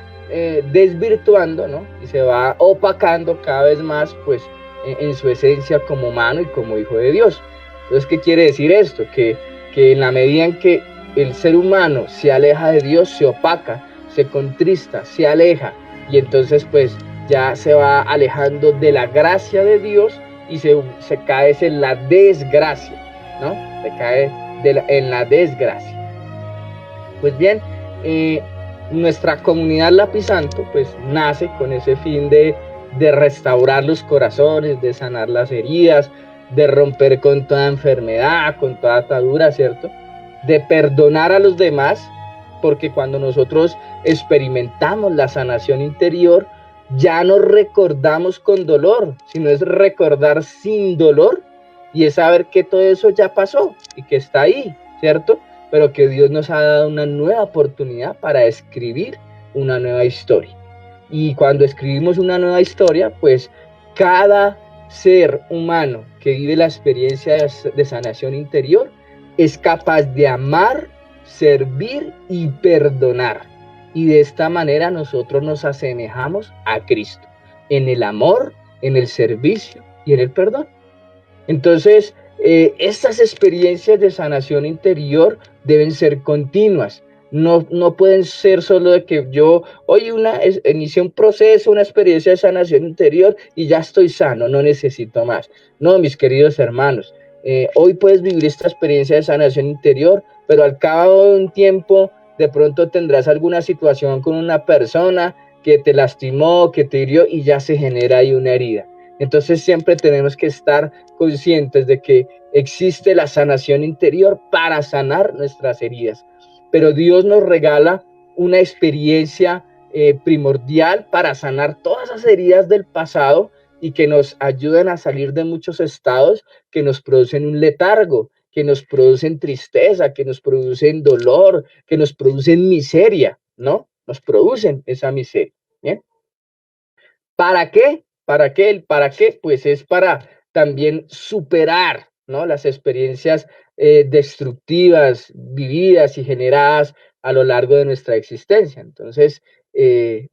desvirtuando, ¿no? Y se va opacando cada vez más, pues, en su esencia como humano y como hijo de Dios. Entonces, ¿qué quiere decir esto? Que en la medida en que el ser humano se aleja de Dios, se opaca, se contrista, se aleja, y entonces pues ya se va alejando de la gracia de Dios y se cae en la desgracia, ¿no? Se cae en la desgracia. Pues bien, nuestra comunidad Lápiz Santo pues nace con ese fin de restaurar los corazones, de sanar las heridas, de romper con toda enfermedad, con toda atadura, ¿cierto? De perdonar a los demás, porque cuando nosotros experimentamos la sanación interior, ya no recordamos con dolor, sino es recordar sin dolor, y es saber que todo eso ya pasó y que está ahí, ¿cierto? Pero que Dios nos ha dado una nueva oportunidad para escribir una nueva historia. Y cuando escribimos una nueva historia, pues cada ser humano que vive la experiencia de sanación interior es capaz de amar, servir y perdonar. Y de esta manera nosotros nos asemejamos a Cristo, en el amor, en el servicio y en el perdón. Entonces, estas experiencias de sanación interior deben ser continuas. No pueden ser solo de que yo hoy inicié un proceso, una experiencia de sanación interior y ya estoy sano, no necesito más. No, mis queridos hermanos, hoy puedes vivir esta experiencia de sanación interior, pero al cabo de un tiempo de pronto tendrás alguna situación con una persona que te lastimó, que te hirió y ya se genera ahí una herida. Entonces siempre tenemos que estar conscientes de que existe la sanación interior para sanar nuestras heridas. Pero Dios nos regala una experiencia primordial para sanar todas esas heridas del pasado y que nos ayudan a salir de muchos estados que nos producen un letargo, que nos producen tristeza, que nos producen dolor, que nos producen miseria, ¿no? Nos producen esa miseria, ¿bien? ¿Para qué? ¿Para qué? ¿El para qué? Pues es para también superar, ¿no? Las experiencias destructivas, vividas y generadas a lo largo de nuestra existencia. Entonces,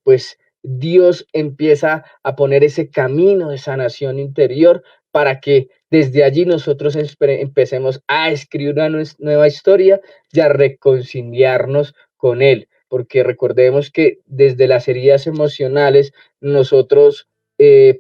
pues Dios empieza a poner ese camino de sanación interior para que desde allí nosotros empecemos a escribir una nueva historia y a reconciliarnos con Él. Porque recordemos que desde las heridas emocionales nosotros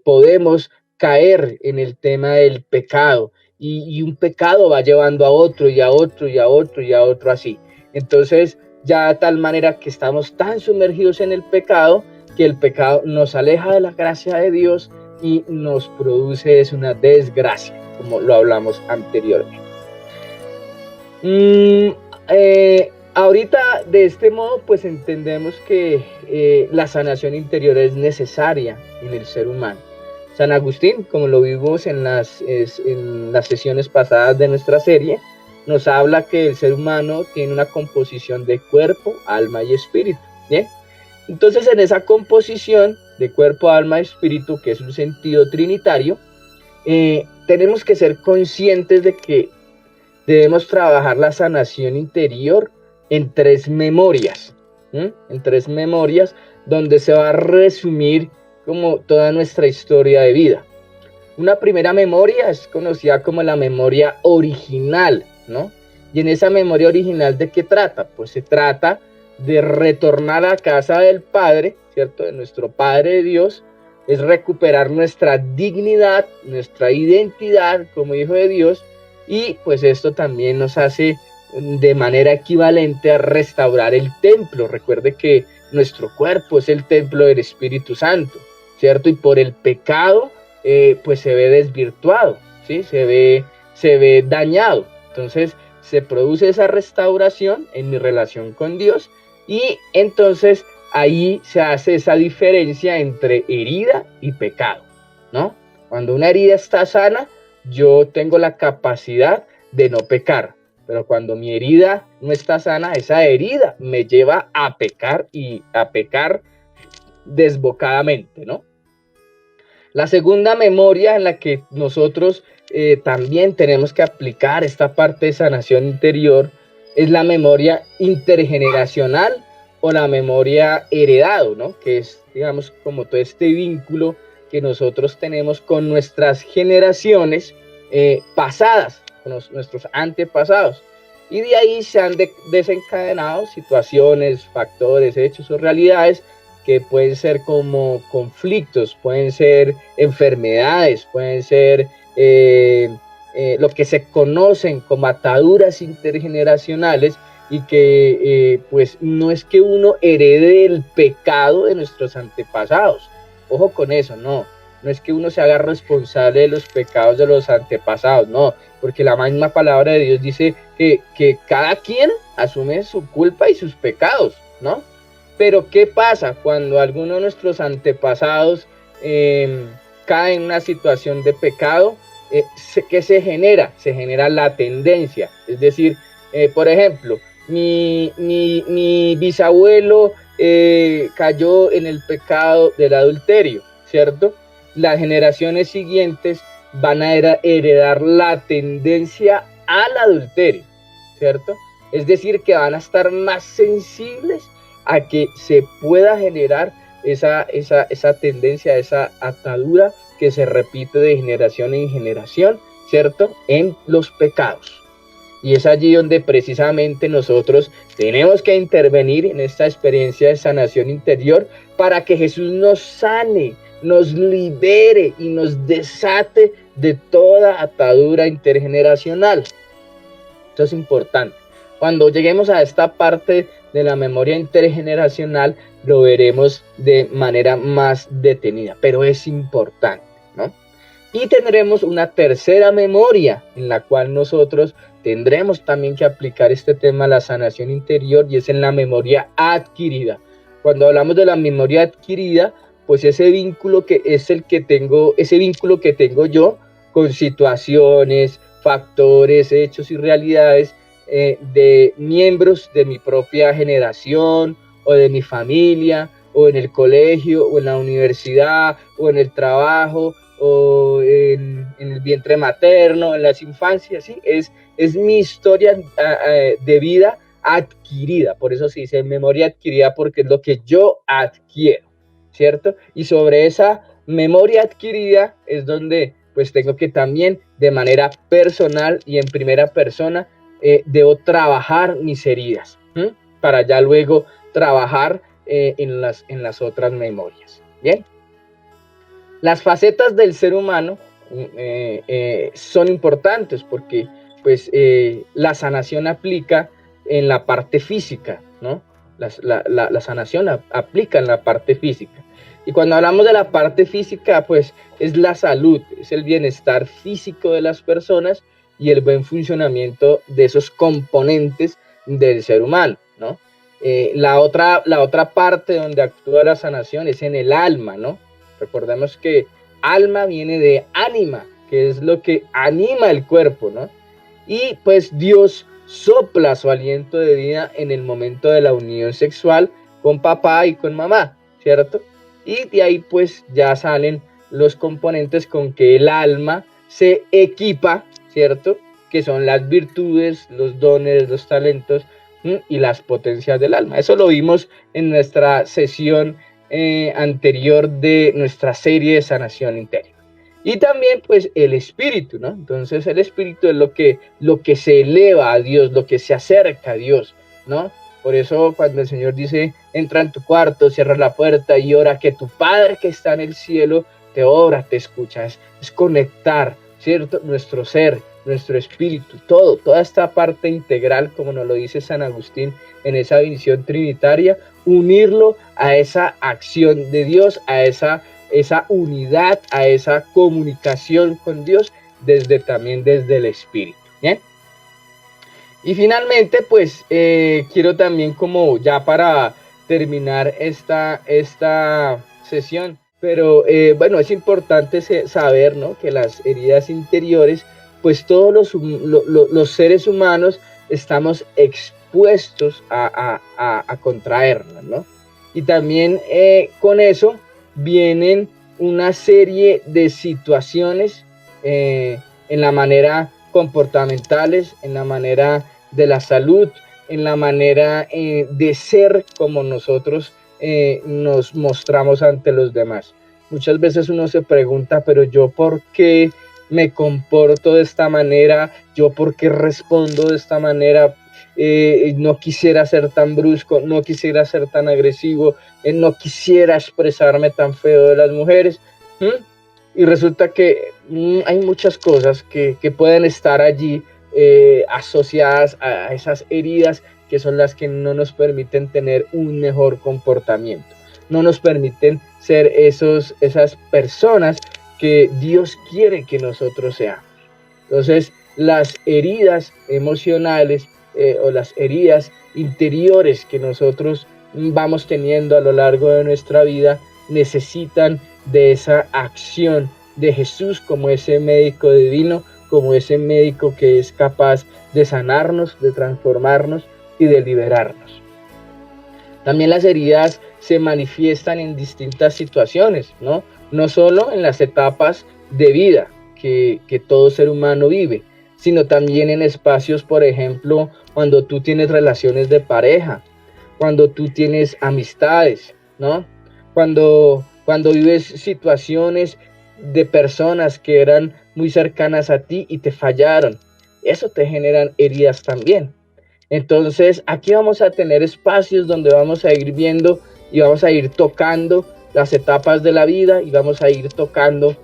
podemos caer en el tema del pecado y un pecado va llevando a otro y a otro y a otro y a otro así. Entonces ya de tal manera que estamos tan sumergidos en el pecado que el pecado nos aleja de la gracia de Dios y nos produce es una desgracia, como lo hablamos anteriormente. Ahorita de este modo pues entendemos que la sanación interior es necesaria en el ser humano. San Agustín, como lo vimos en las sesiones pasadas de nuestra serie, nos habla que el ser humano tiene una composición de cuerpo, alma y espíritu, ¿bien? Entonces en esa composición de cuerpo, alma y espíritu, que es un sentido trinitario, tenemos que ser conscientes de que debemos trabajar la sanación interior en tres memorias, en tres memorias donde se va a resumir como toda nuestra historia de vida. Una primera memoria es conocida como la memoria original, ¿no? Y en esa memoria original, ¿de qué trata? Pues se trata de retornar a casa del Padre, ¿cierto? De nuestro Padre Dios, es recuperar nuestra dignidad, nuestra identidad como hijo de Dios, y pues esto también nos hace de manera equivalente a restaurar el templo. Recuerde que nuestro cuerpo es el templo del Espíritu Santo, ¿cierto? Y por el pecado, pues se ve desvirtuado, ¿sí? Se ve dañado. Entonces se produce esa restauración en mi relación con Dios y entonces ahí se hace esa diferencia entre herida y pecado, ¿no? Cuando una herida está sana, yo tengo la capacidad de no pecar, pero cuando mi herida no está sana, esa herida me lleva a pecar y a pecar desbocadamente, ¿no? La segunda memoria en la que nosotros también tenemos que aplicar esta parte de sanación interior es la memoria intergeneracional o la memoria heredado, ¿no? Que es, digamos, como todo este vínculo que nosotros tenemos con nuestras generaciones pasadas, con nuestros antepasados. Y de ahí se han desencadenado situaciones, factores, hechos o realidades que pueden ser como conflictos, pueden ser enfermedades, pueden ser lo que se conocen como ataduras intergeneracionales, y que pues no es que uno herede el pecado de nuestros antepasados. Ojo con eso, no es que uno se haga responsable de los pecados de los antepasados, no, porque la misma palabra de Dios dice que cada quien asume su culpa y sus pecados, ¿no? Pero ¿qué pasa cuando alguno de nuestros antepasados cae en una situación de pecado? ¿Qué se genera? Se genera la tendencia, es decir, por ejemplo, mi bisabuelo cayó en el pecado del adulterio, ¿cierto? Las generaciones siguientes van a heredar la tendencia al adulterio, ¿cierto? Es decir, que van a estar más sensibles a que se pueda generar esa tendencia, esa atadura que se repite de generación en generación, ¿cierto? En los pecados. Y es allí donde precisamente nosotros tenemos que intervenir en esta experiencia de sanación interior para que Jesús nos sane, nos libere y nos desate de toda atadura intergeneracional. Esto es importante. Cuando lleguemos a esta parte de la memoria intergeneracional, lo veremos de manera más detenida, pero es importante, ¿no? Y tendremos una tercera memoria en la cual nosotros tendremos también que aplicar este tema a la sanación interior, y es en la memoria adquirida. Cuando hablamos de la memoria adquirida, pues ese vínculo que tengo yo con situaciones, factores, hechos y realidades de miembros de mi propia generación o de mi familia, o en el colegio, o en la universidad, o en el trabajo, o en el vientre materno, en las infancias, ¿sí? Es mi historia de vida adquirida, por eso se dice memoria adquirida, porque es lo que yo adquiero, ¿cierto? Y sobre esa memoria adquirida es donde pues tengo que también de manera personal y en primera persona debo trabajar mis heridas, para ya luego trabajar en las otras memorias. Bien, las facetas del ser humano son importantes porque pues la sanación aplica en la parte física, ¿no? La sanación aplica en la parte física. Y cuando hablamos de la parte física, pues es la salud, es el bienestar físico de las personas y el buen funcionamiento de esos componentes del ser humano, ¿no? La otra parte donde actúa la sanación es en el alma, ¿no? Recordemos que alma viene de ánima, que es lo que anima el cuerpo, ¿no? Y pues Dios sopla su aliento de vida en el momento de la unión sexual con papá y con mamá, ¿cierto? Y de ahí pues ya salen los componentes con que el alma se equipa, ¿cierto? Que son las virtudes, los dones, los talentos y las potencias del alma. Eso lo vimos en nuestra sesión anterior de nuestra serie de sanación interior. Y también pues el espíritu, ¿no? Entonces el espíritu es lo que se eleva a Dios, lo que se acerca a Dios, ¿no? Por eso cuando el Señor dice, entra en tu cuarto, cierra la puerta y ora, que tu Padre que está en el cielo te ora, te escucha. Es conectar, ¿cierto? Nuestro ser, nuestro espíritu, toda esta parte integral, como nos lo dice San Agustín en esa visión trinitaria, unirlo a esa acción de Dios, a esa unidad, a esa comunicación con Dios, también desde el espíritu. ¿Bien? Y finalmente, pues quiero también, como ya para terminar esta sesión, pero bueno, es importante saber, ¿no?, que las heridas interiores, pues todos los seres humanos estamos expuestos a contraerlas, ¿no? Y también con eso vienen una serie de situaciones en la manera comportamentales, en la manera de la salud, en la manera de ser como nosotros nos mostramos ante los demás. Muchas veces uno se pregunta, pero yo ¿por qué me comporto de esta manera? ¿Yo por qué respondo de esta manera? No quisiera ser tan brusco, no quisiera ser tan agresivo, no quisiera expresarme tan feo de las mujeres. Y resulta que hay muchas cosas que pueden estar allí asociadas a esas heridas que son las que no nos permiten tener un mejor comportamiento, no nos permiten ser esas personas que Dios quiere que nosotros seamos. Entonces, las heridas emocionales o las heridas interiores que nosotros vamos teniendo a lo largo de nuestra vida necesitan de esa acción de Jesús como ese médico divino, como ese médico que es capaz de sanarnos, de transformarnos y de liberarnos. También las heridas se manifiestan en distintas situaciones, ¿no? No solo en las etapas de vida que todo ser humano vive, sino también en espacios, por ejemplo, cuando tú tienes relaciones de pareja, cuando tú tienes amistades, ¿no? Cuando vives situaciones de personas que eran muy cercanas a ti y te fallaron. Eso te generan heridas también. Entonces, aquí vamos a tener espacios donde vamos a ir viendo y vamos a ir tocando las etapas de la vida y vamos a ir tocando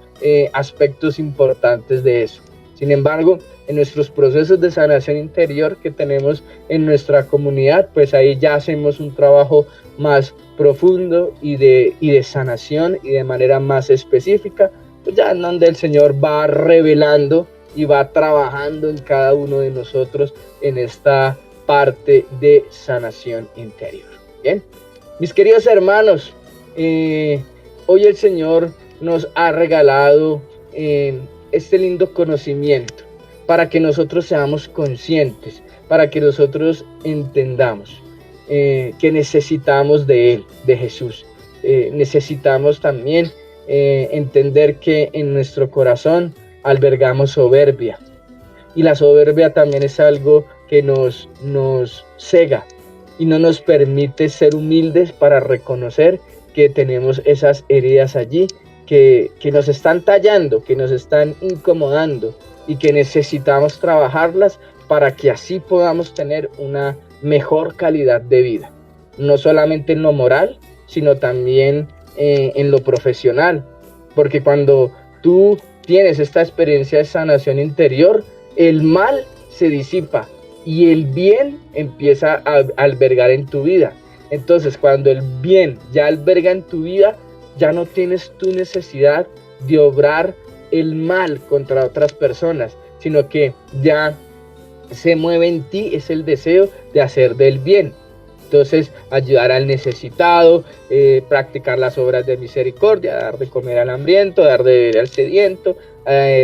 aspectos importantes de eso. Sin embargo, en nuestros procesos de sanación interior que tenemos en nuestra comunidad, pues ahí ya hacemos un trabajo más profundo y de sanación y de manera más específica, pues ya en donde el Señor va revelando y va trabajando en cada uno de nosotros en esta parte de sanación interior. Bien, mis queridos hermanos, hoy el Señor nos ha regalado este lindo conocimiento para que nosotros seamos conscientes, para que nosotros entendamos que necesitamos de Él, de Jesús. Necesitamos también entender que en nuestro corazón albergamos soberbia, y la soberbia también es algo que nos cega y no nos permite ser humildes para reconocer que tenemos esas heridas allí que nos están tallando, que nos están incomodando y que necesitamos trabajarlas para que así podamos tener una mejor calidad de vida, no solamente en lo moral, sino también en lo profesional, porque cuando tú tienes esta experiencia de sanación interior, el mal se disipa y el bien empieza a albergar en tu vida. Entonces, cuando el bien ya alberga en tu vida, ya no tienes tu necesidad de obrar el mal contra otras personas, sino que ya se mueve en ti es el deseo de hacer del bien. Entonces, ayudar al necesitado, practicar las obras de misericordia, dar de comer al hambriento, dar de beber al sediento,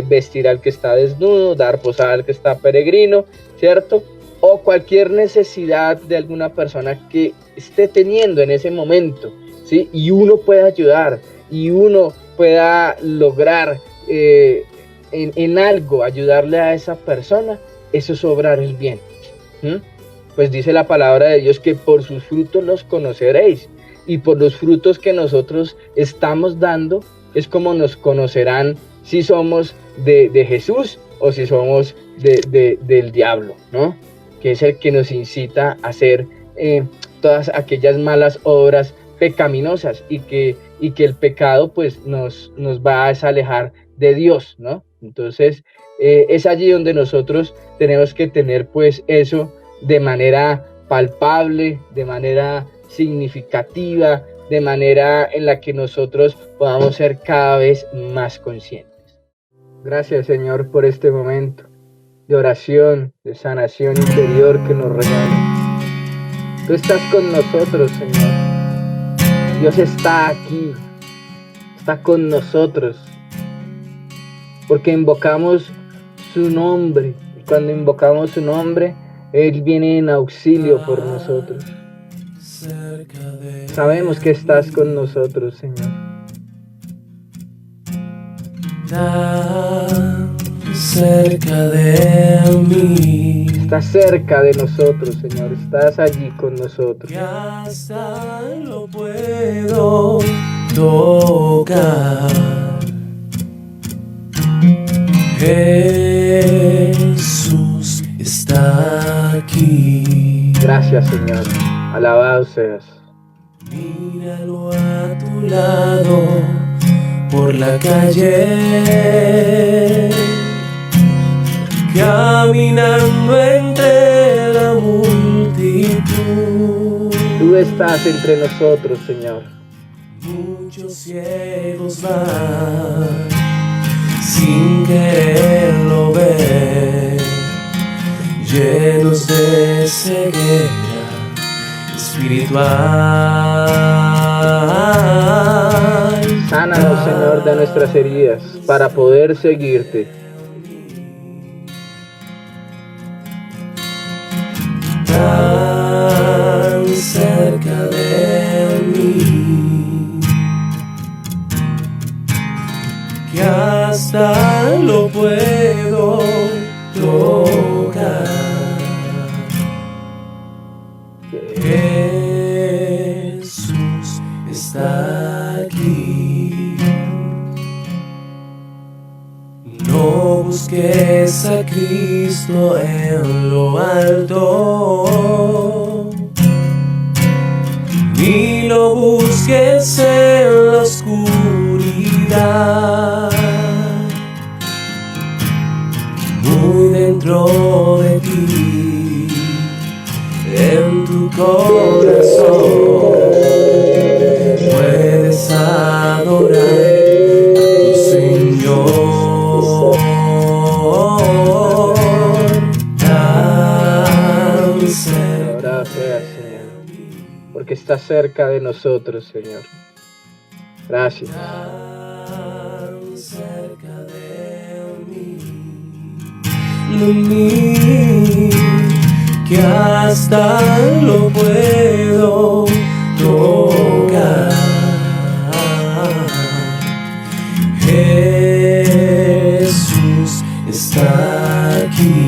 vestir al que está desnudo, dar posada al que está peregrino, ¿cierto? O cualquier necesidad de alguna persona que esté teniendo en ese momento, ¿sí? Y uno pueda ayudar, y uno pueda lograr en algo ayudarle a esa persona, eso es obrar el bien. Pues dice la palabra de Dios que por sus frutos los conoceréis, y por los frutos que nosotros estamos dando es como nos conocerán si somos de Jesús o si somos del diablo, ¿no? Que es el que nos incita a hacer todas aquellas malas obras pecaminosas y que el pecado pues nos va a desalejar de Dios, ¿no? Entonces es allí donde nosotros tenemos que tener pues eso de manera palpable, de manera significativa, de manera en la que nosotros podamos ser cada vez más conscientes. Gracias, Señor, por este momento de oración, de sanación interior que nos regalas. Tú estás con nosotros, Señor. Dios está aquí, está con nosotros, porque invocamos su nombre, y cuando invocamos su nombre, Él viene en auxilio por nosotros. Sabemos que estás con nosotros, Señor. Tan cerca de mí. Estás cerca de nosotros, Señor. Estás allí con nosotros. Que hasta lo puedo tocar. Jesús está aquí. Gracias, Señor. Alabado seas. Míralo a tu lado, por la calle, caminando entre la multitud. Tú estás entre nosotros, Señor. Muchos ciegos van sin quererlo ver, llenos de ceguera espiritual. Sánanos, Señor, de nuestras heridas para poder seguirte. Tan cerca de mí que hasta lo puedo tocar. Jesús está aquí. No busques a Cristo en lo alto, ni lo busques en la oscuridad. Muy dentro de ti, en tu corazón, puedes adorar a tu Señor. Ahora sea, Señor, porque estás cerca de nosotros, Señor. Gracias. Tan cerca de mí, que hasta lo puedo tocar. Jesús está aquí.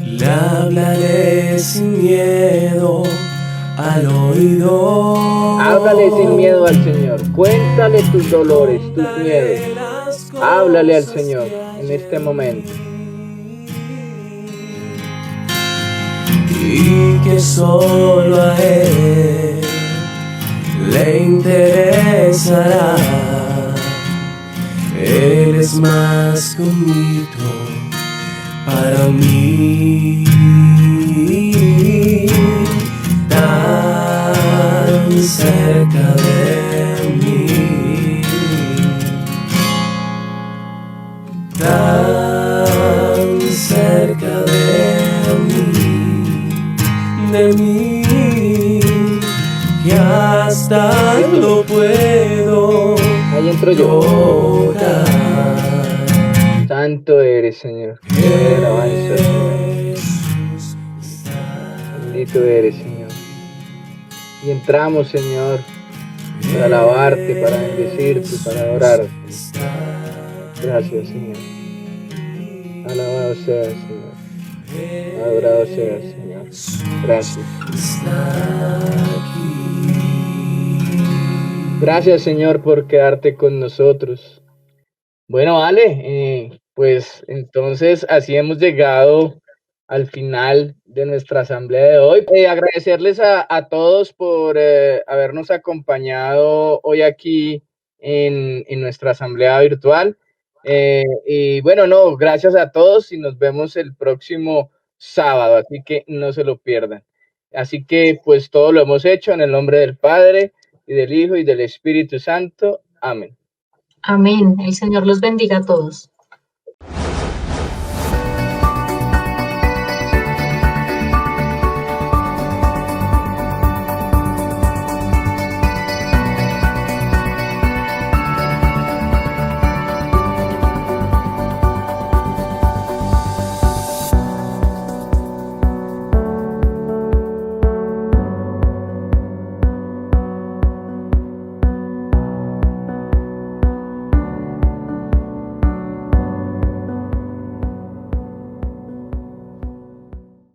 Le hablaré sin miedo al oído. Háblale sin miedo al Señor. Cuéntale tus dolores, tus miedos. Háblale al Señor en este momento. Y que solo a Él le interesará. Él es más que un mito para mí. Tan cerca de mí, tan cerca de mí, que hasta lo puedo Ahí entro yo. tocar. Santo eres, Señor. Alabanza, Señor. Bendito eres, Señor. Y entramos, Señor, para alabarte, para bendecirte, para adorarte. Gracias, Señor. Alabado sea, Señor. Adorado sea, Señor. Gracias. Gracias, Señor, por quedarte con nosotros. Bueno, vale, pues entonces así hemos llegado al final de nuestra asamblea de hoy. Agradecerles a todos por habernos acompañado hoy aquí en nuestra asamblea virtual. Y bueno, no, gracias a todos y nos vemos el próximo sábado, así que no se lo pierdan. Así que pues todo lo hemos hecho en el nombre del Padre y del Hijo y del Espíritu Santo. Amén. Amén. El Señor los bendiga a todos.